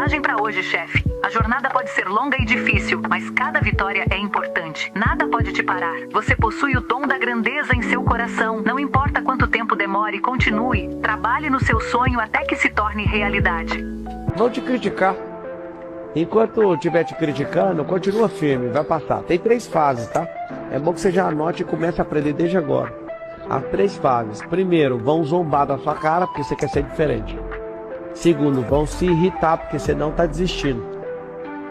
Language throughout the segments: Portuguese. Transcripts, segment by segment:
mensagem pra hoje, chefe. A jornada pode ser longa e difícil, mas cada vitória é importante. Nada pode te parar. Você possui o dom da grandeza em seu coração. Não importa quanto tempo demore, continue. Trabalhe no seu sonho até que se torne realidade. Vão te criticar. Enquanto estiver te criticando, continua firme, vai passar. Tem 3 fases, tá? É bom que você já anote e comece a aprender desde agora. As 3 fases. Primeiro, vão zombar da sua cara porque você quer ser diferente. Segundo, vão se irritar porque você não está desistindo.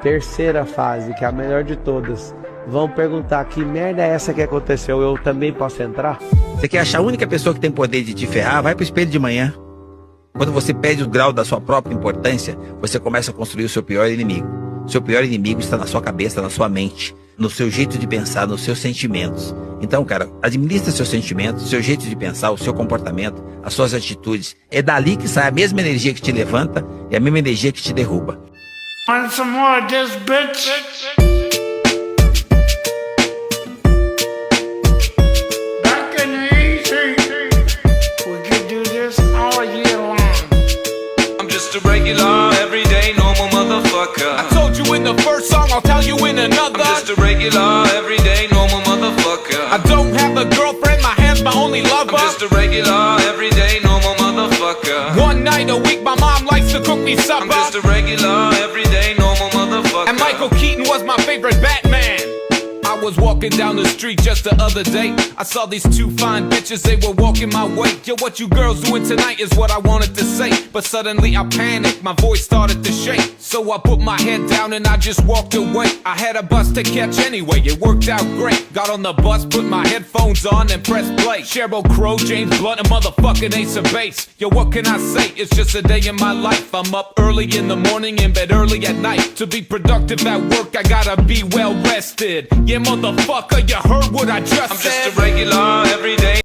Terceira fase, que é a melhor de todas, vão perguntar: que merda é essa que aconteceu? Eu também posso entrar? Você quer achar a única pessoa que tem poder de te ferrar? Vai pro espelho de manhã. Quando você perde o grau da sua própria importância, você começa a construir o seu pior inimigo. O seu pior inimigo está na sua cabeça, na sua mente, no seu jeito de pensar, nos seus sentimentos. Então, cara, administra seus sentimentos, seu jeito de pensar, o seu comportamento, as suas atitudes. É dali que sai a mesma energia que te levanta e a mesma energia que te derruba. Want some more of this, bitch? Back in the easy, we could do this all year long. I'm just a regular, everyday, normal motherfucker. I told you in the first song, I'll tell you in another. I'm just a regular, everyday, normal motherfucker. I don't have a girlfriend, my hand's my only lover. I'm just a regular, everyday, normal motherfucker. One night a week, my mom likes to cook me supper. I'm just a regular, everyday, normal motherfucker. And Michael Keaton was my favorite Batman. I was walking down the street just the other day. I saw these 2 fine bitches, they were walking my way. Yo, what you girls doing tonight is what I wanted to say. But suddenly I panicked, my voice started to shake. So I put my head down and I just walked away. I had a bus to catch anyway, it worked out great. Got on the bus, put my headphones on and pressed play. Sheryl Crow, James Blunt, and motherfucking Ace of Base. Yo, what can I say? It's just a day in my life. I'm up early in the morning, in bed early at night. To be productive at work, I gotta be well rested. Yeah, motherfucker, you heard what I just said. I'm just a regular, everyday